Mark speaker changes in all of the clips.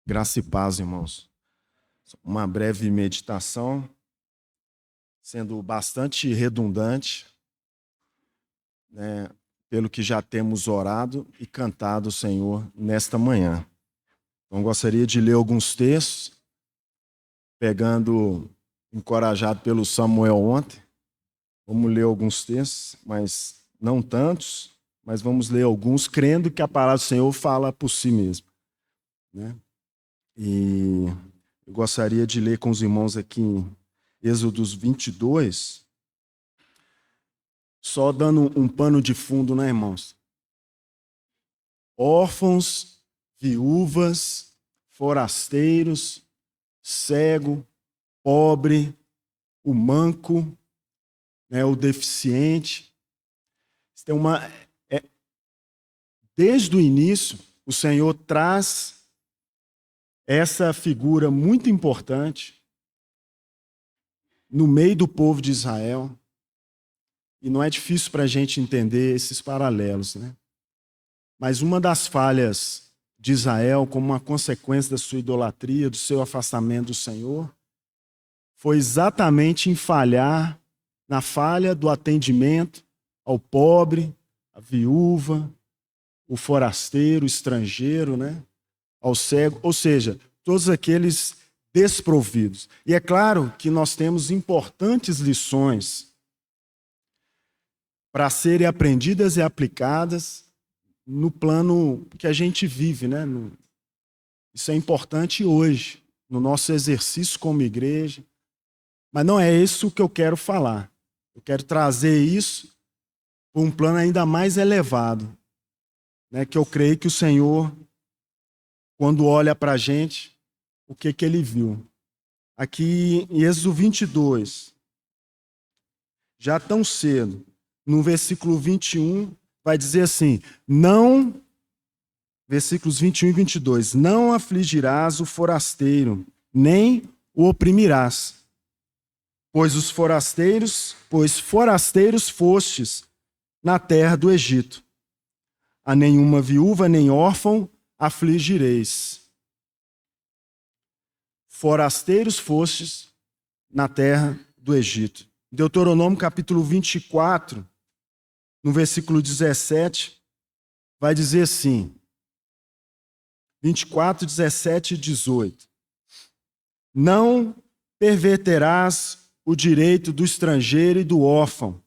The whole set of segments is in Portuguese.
Speaker 1: Graça e paz, irmãos. Uma breve meditação, sendo bastante redundante, né, pelo que já temos orado e cantado o Senhor nesta manhã. Então, gostaria de ler alguns textos, encorajado pelo Samuel ontem. Vamos ler alguns textos, mas não tantos, mas vamos ler alguns, crendo que a palavra do Senhor fala por si mesmo, né? E eu gostaria de ler com os irmãos aqui em Êxodos 22, só dando um pano de fundo, né, irmãos? Órfãos, viúvas, forasteiros, cego, pobre, o manco, né, o deficiente. Desde o início, o Senhor traz essa figura muito importante no meio do povo de Israel. E não é difícil para a gente entender esses paralelos, né? Mas uma das falhas de Israel, como uma consequência da sua idolatria, do seu afastamento do Senhor, foi exatamente na falha do atendimento ao pobre, à viúva, o forasteiro, o estrangeiro, né? Ao cego, ou seja, todos aqueles desprovidos. E é claro que nós temos importantes lições para serem aprendidas e aplicadas no plano que a gente vive, né? Isso é importante hoje, no nosso exercício como igreja. Mas não é isso que eu quero falar. Eu quero trazer isso para um plano ainda mais elevado, né? Que eu creio que o Senhor, quando olha para a gente, o que ele viu? Aqui em Êxodo 22, já tão cedo, no versículo 21, vai dizer assim, versículos 21 e 22, não afligirás o forasteiro, nem o oprimirás, pois forasteiros fostes na terra do Egito. A nenhuma viúva nem órfão afligireis. Forasteiros fostes na terra do Egito. Deuteronômio capítulo 24, no versículo 17, vai dizer assim, 24, 17 e 18. Não perverterás o direito do estrangeiro e do órfão,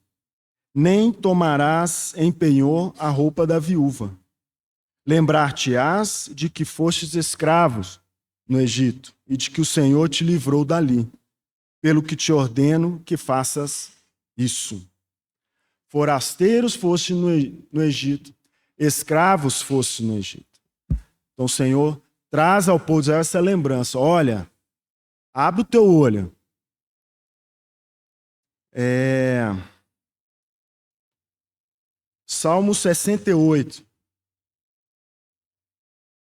Speaker 1: nem tomarás em penhor a roupa da viúva. Lembrar-te-ás de que fostes escravos no Egito, e de que o Senhor te livrou dali, pelo que te ordeno que faças isso. Forasteiros foste no Egito, escravos foste no Egito. Então o Senhor traz ao povo de Israel essa lembrança. Olha, abre o teu olho. Salmo 68.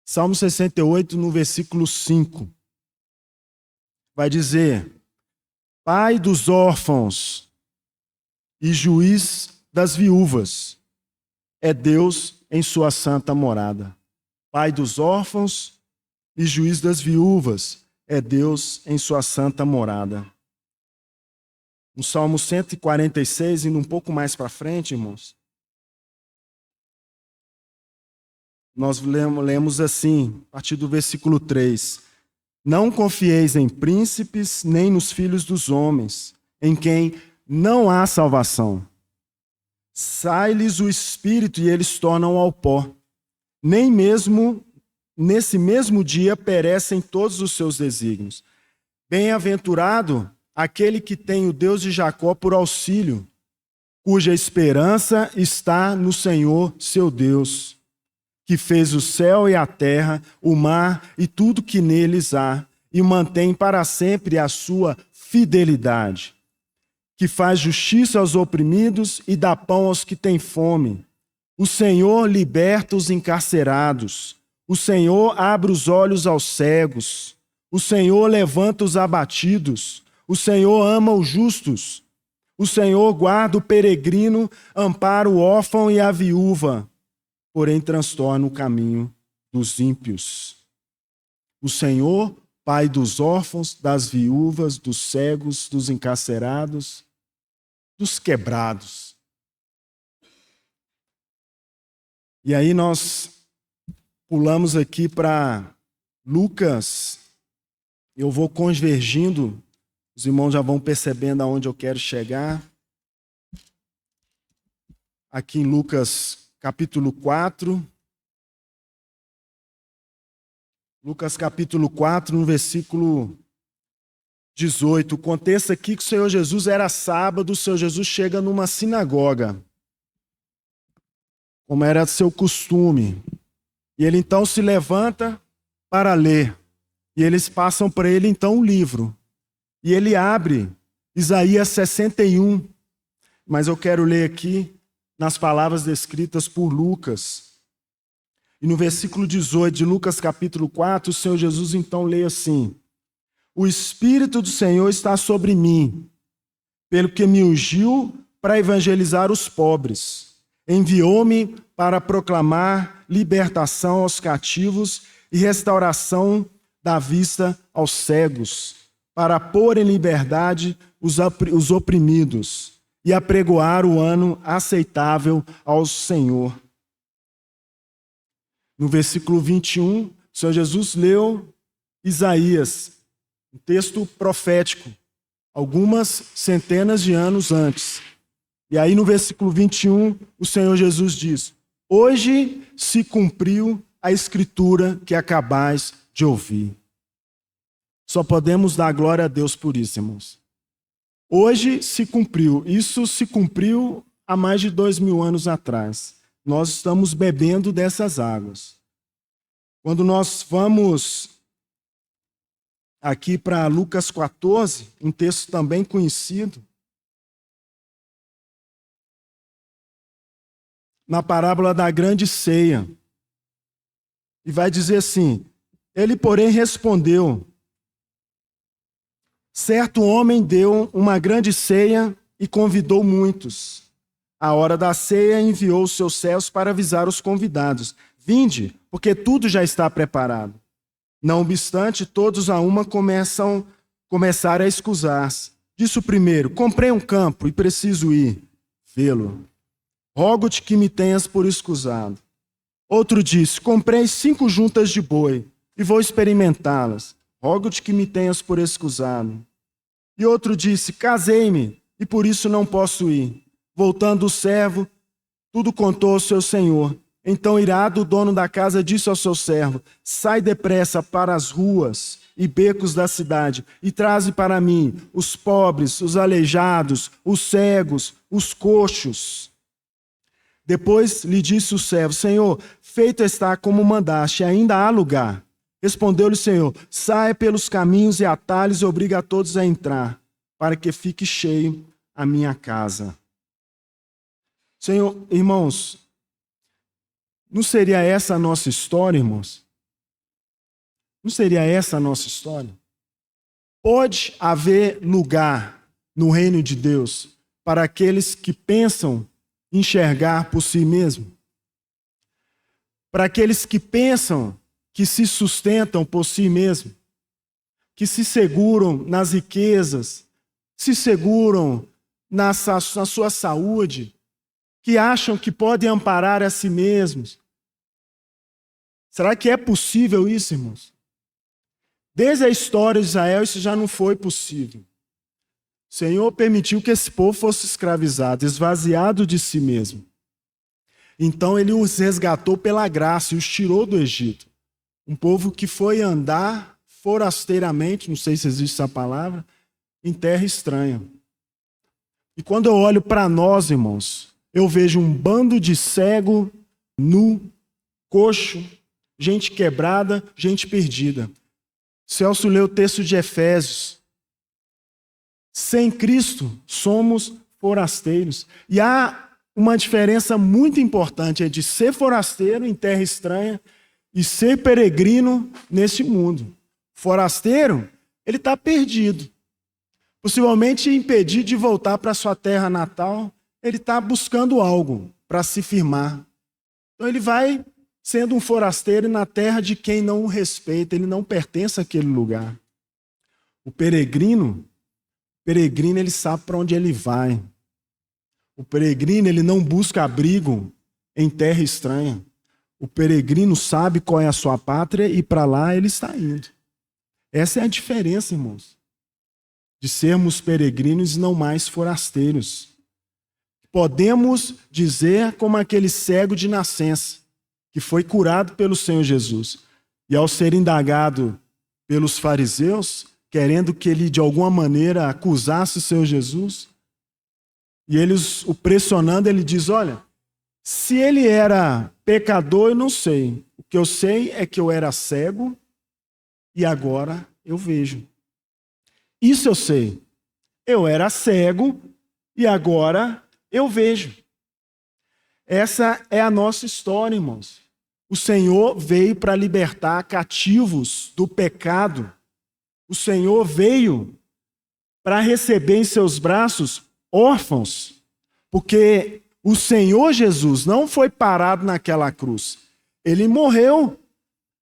Speaker 1: Salmo 68, no versículo 5. Vai dizer, Pai dos órfãos e juiz das viúvas, é Deus em sua santa morada. Pai dos órfãos e juiz das viúvas, é Deus em sua santa morada. No Salmo 146, indo um pouco mais para frente, irmãos, nós lemos assim, a partir do versículo 3. Não confieis em príncipes, nem nos filhos dos homens, em quem não há salvação. Sai-lhes o espírito e eles tornam ao pó. Nem mesmo nesse mesmo dia perecem todos os seus desígnios. Bem-aventurado aquele que tem o Deus de Jacó por auxílio, cuja esperança está no Senhor, seu Deus, que fez o céu e a terra, o mar e tudo que neles há, e mantém para sempre a sua fidelidade, que faz justiça aos oprimidos e dá pão aos que têm fome. O Senhor liberta os encarcerados, o Senhor abre os olhos aos cegos, o Senhor levanta os abatidos, o Senhor ama os justos, o Senhor guarda o peregrino, ampara o órfão e a viúva, porém transtorna o caminho dos ímpios. O Senhor, Pai dos órfãos, das viúvas, dos cegos, dos encarcerados, dos quebrados. E aí nós pulamos aqui para Lucas. Eu vou convergindo, os irmãos já vão percebendo aonde eu quero chegar. Aqui em Lucas capítulo 4. Lucas capítulo 4, no versículo 18. O contexto aqui que o Senhor Jesus era sábado, o Senhor Jesus chega numa sinagoga, como era seu costume. E ele então se levanta para ler. E eles passam para ele então um livro. E ele abre Isaías 61. Mas eu quero ler aqui nas palavras descritas por Lucas. E no versículo 18 de Lucas capítulo 4, o Senhor Jesus então lê assim: O Espírito do Senhor está sobre mim, pelo que me ungiu para evangelizar os pobres. Enviou-me para proclamar libertação aos cativos e restauração da vista aos cegos, para pôr em liberdade os oprimidos e apregoar o ano aceitável ao Senhor. No versículo 21, o Senhor Jesus leu Isaías, um texto profético, algumas centenas de anos antes. E aí no versículo 21, o Senhor Jesus diz: Hoje se cumpriu a escritura que acabais de ouvir. Só podemos dar glória a Deus por isso, irmãos. Hoje se cumpriu. Isso se cumpriu há mais de 2000 anos atrás. Nós estamos bebendo dessas águas. Quando nós vamos aqui para Lucas 14, um texto também conhecido, na parábola da grande ceia, e vai dizer assim: Ele, porém, respondeu: Certo homem deu uma grande ceia e convidou muitos. À hora da ceia, enviou os seus servos para avisar os convidados: Vinde, porque tudo já está preparado. Não obstante, todos a uma começaram a escusar-se. Disse o primeiro: Comprei um campo e preciso ir vê-lo. Rogo-te que me tenhas por escusado. Outro disse: Comprei 5 juntas de boi e vou experimentá-las. Rogo-te que me tenhas por escusado. E outro disse: Casei-me e por isso não posso ir. Voltando o servo, tudo contou ao seu senhor. Então, irado, o dono da casa disse ao seu servo: Sai depressa para as ruas e becos da cidade e traze para mim os pobres, os aleijados, os cegos, os coxos. Depois lhe disse o servo: Senhor, feito está como mandaste, ainda há lugar. Respondeu-lhe o Senhor: Saia pelos caminhos e atalhos e obriga a todos a entrar, para que fique cheio a minha casa. Senhor, irmãos, não seria essa a nossa história, irmãos? Não seria essa a nossa história? Pode haver lugar no reino de Deus para aqueles que pensam enxergar por si mesmo? Para aqueles que pensam que se sustentam por si mesmo? Que se seguram nas riquezas, se seguram na sua saúde, que acham que podem amparar a si mesmos? Será que é possível isso, irmãos? Desde a história de Israel, isso já não foi possível. O Senhor permitiu que esse povo fosse escravizado, esvaziado de si mesmo. Então ele os resgatou pela graça e os tirou do Egito. Um povo que foi andar forasteiramente, não sei se existe essa palavra, em terra estranha. E quando eu olho para nós, irmãos, eu vejo um bando de cego, nu, coxo, gente quebrada, gente perdida. Celso leu o texto de Efésios. Sem Cristo, somos forasteiros. E há uma diferença muito importante entre ser forasteiro em terra estranha e ser peregrino nesse mundo. Forasteiro, ele está perdido. Possivelmente impedido de voltar para sua terra natal, ele está buscando algo para se firmar. Então ele vai sendo um forasteiro na terra de quem não o respeita, ele não pertence àquele lugar. O peregrino, ele sabe para onde ele vai. O peregrino, ele não busca abrigo em terra estranha. O peregrino sabe qual é a sua pátria e para lá ele está indo. Essa é a diferença, irmãos, de sermos peregrinos e não mais forasteiros. Podemos dizer como aquele cego de nascença, que foi curado pelo Senhor Jesus. E ao ser indagado pelos fariseus, querendo que ele de alguma maneira acusasse o Senhor Jesus, e eles o pressionando, ele diz: olha, se ele era pecador, eu não sei. O que eu sei é que eu era cego e agora eu vejo. Isso eu sei. Eu era cego e agora eu vejo. Essa é a nossa história, irmãos. O Senhor veio para libertar cativos do pecado. O Senhor veio para receber em seus braços órfãos, porque o Senhor Jesus não foi parado naquela cruz. Ele morreu,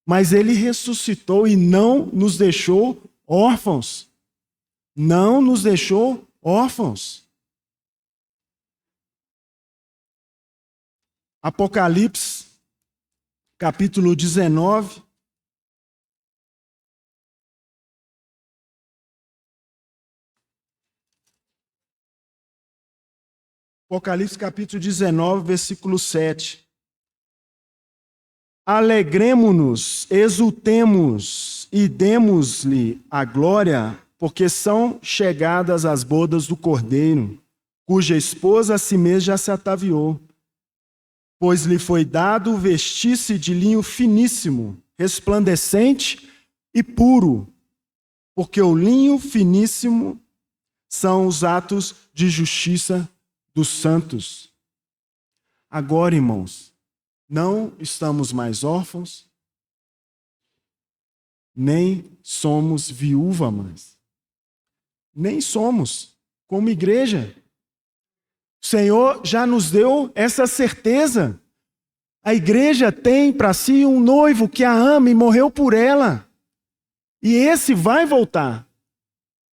Speaker 1: mas ele ressuscitou e não nos deixou órfãos. Não nos deixou órfãos. Apocalipse, capítulo 19. Apocalipse, capítulo 19, versículo 7. Alegremo-nos, exultemos e demos-lhe a glória, porque são chegadas as bodas do Cordeiro, cuja esposa a si mesma já se ataviou. Pois lhe foi dado vestir-se de linho finíssimo, resplandecente e puro, porque o linho finíssimo são os atos de justiça dos santos. Agora, irmãos, não estamos mais órfãos, nem somos viúva mais. Nem somos, como igreja. O Senhor já nos deu essa certeza. A igreja tem para si um noivo que a ama e morreu por ela. E esse vai voltar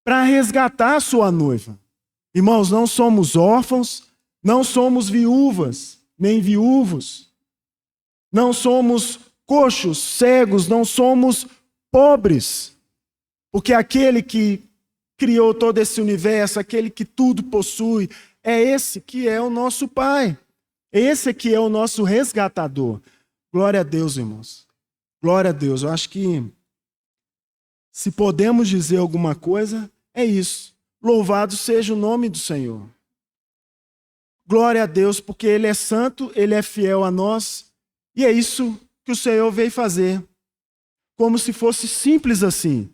Speaker 1: para resgatar a sua noiva. Irmãos, não somos órfãos, não somos viúvas, nem viúvos. Não somos coxos, cegos, não somos pobres. Porque aquele que criou todo esse universo, aquele que tudo possui, é esse que é o nosso Pai. Esse que é o nosso resgatador. Glória a Deus, irmãos. Glória a Deus. Eu acho que se podemos dizer alguma coisa, é isso. Louvado seja o nome do Senhor. Glória a Deus, porque Ele é santo, Ele é fiel a nós, e é isso que o Senhor veio fazer. Como se fosse simples assim.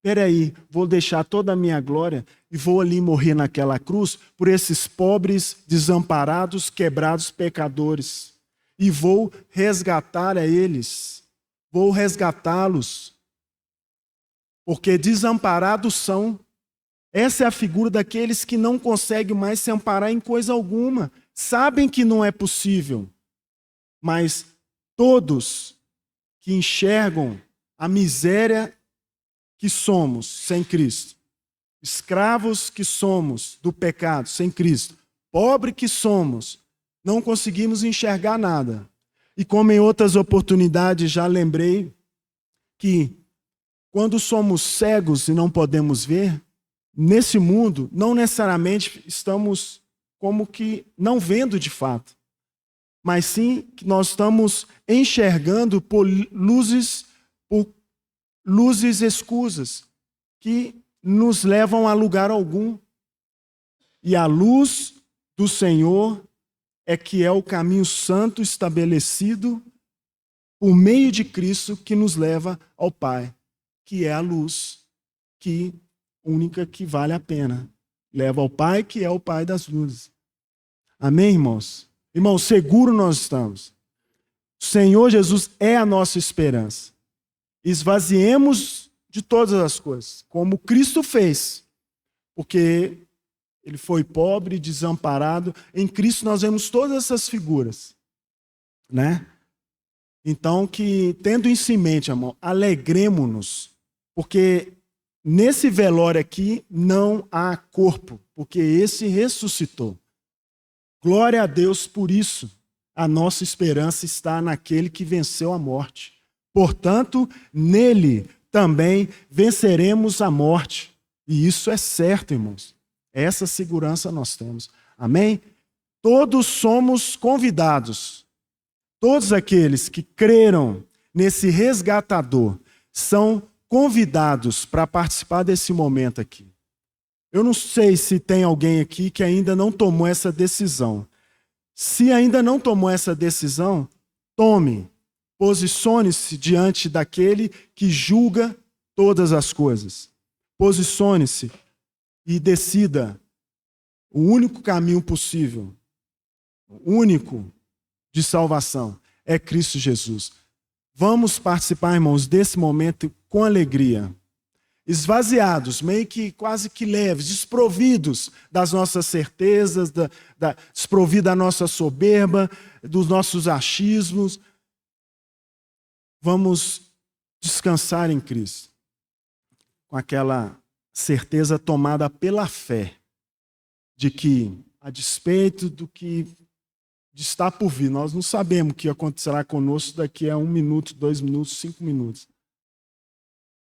Speaker 1: Peraí, vou deixar toda a minha glória e vou ali morrer naquela cruz por esses pobres, desamparados, quebrados pecadores. E vou resgatar a eles. Vou resgatá-los. Porque desamparados são. Essa é a figura daqueles que não conseguem mais se amparar em coisa alguma. Sabem que não é possível. Mas todos que enxergam a miséria que somos sem Cristo, escravos que somos do pecado sem Cristo, pobre que somos, não conseguimos enxergar nada. E como em outras oportunidades já lembrei que quando somos cegos e não podemos ver, nesse mundo não necessariamente estamos como que não vendo de fato, mas sim que nós estamos enxergando por luzes escusas que nos levam a lugar algum. E a luz do Senhor é que é o caminho santo estabelecido por meio de Cristo que nos leva ao Pai, que é a luz única que vale a pena. Leva ao Pai, que é o Pai das luzes. Amém, irmãos? Irmãos, seguro nós estamos. O Senhor Jesus é a nossa esperança. Esvaziemos de todas as coisas, como Cristo fez, porque Ele foi pobre, desamparado. Em Cristo nós vemos todas essas figuras, né? Então, que tendo isso em mente, amor, alegremos-nos, porque nesse velório aqui não há corpo, porque esse ressuscitou. Glória a Deus por isso. A nossa esperança está naquele que venceu a morte. Portanto, nele também venceremos a morte. E isso é certo, irmãos. Essa segurança nós temos. Amém? Todos somos convidados. Todos aqueles que creram nesse resgatador são convidados para participar desse momento aqui. Eu não sei se tem alguém aqui que ainda não tomou essa decisão. Se ainda não tomou essa decisão, tome. Posicione-se diante daquele que julga todas as coisas. Posicione-se e decida o único caminho possível, o único de salvação, é Cristo Jesus. Vamos participar, irmãos, desse momento com alegria. Esvaziados, meio que quase que leves, desprovidos das nossas certezas, desprovidos da nossa soberba, dos nossos achismos. Vamos descansar em Cristo, com aquela certeza tomada pela fé, de que, a despeito do que está por vir, nós não sabemos o que acontecerá conosco daqui a 1 minuto, 2 minutos, 5 minutos.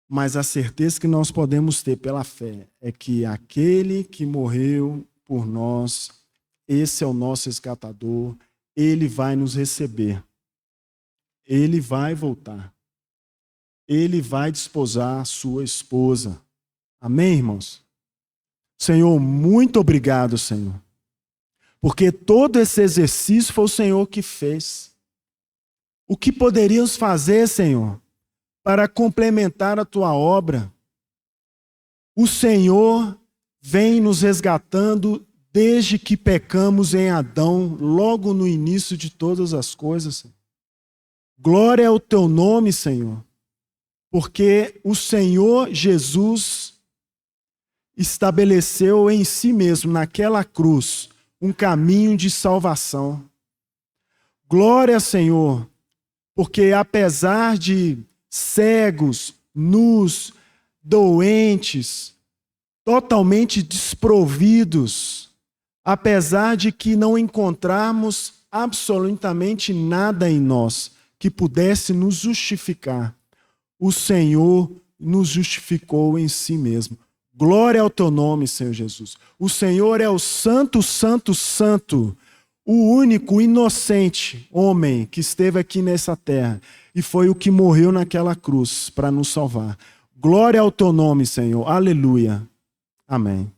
Speaker 1: Mas a certeza que nós podemos ter pela fé é que aquele que morreu por nós, esse é o nosso resgatador, ele vai nos receber. Ele vai voltar. Ele vai desposar a sua esposa. Amém, irmãos? Senhor, muito obrigado, Senhor. Porque todo esse exercício foi o Senhor que fez. O que poderíamos fazer, Senhor, para complementar a tua obra? O Senhor vem nos resgatando desde que pecamos em Adão, logo no início de todas as coisas. Glória ao teu nome, Senhor, porque o Senhor Jesus estabeleceu em si mesmo, naquela cruz, um caminho de salvação. Glória, Senhor, porque apesar de cegos, nus, doentes, totalmente desprovidos, apesar de que não encontrarmos absolutamente nada em nós que pudesse nos justificar, o Senhor nos justificou em si mesmo. Glória ao teu nome, Senhor Jesus. O Senhor é o Santo, Santo, Santo, o único inocente homem que esteve aqui nessa terra e foi o que morreu naquela cruz para nos salvar. Glória ao teu nome, Senhor. Aleluia. Amém.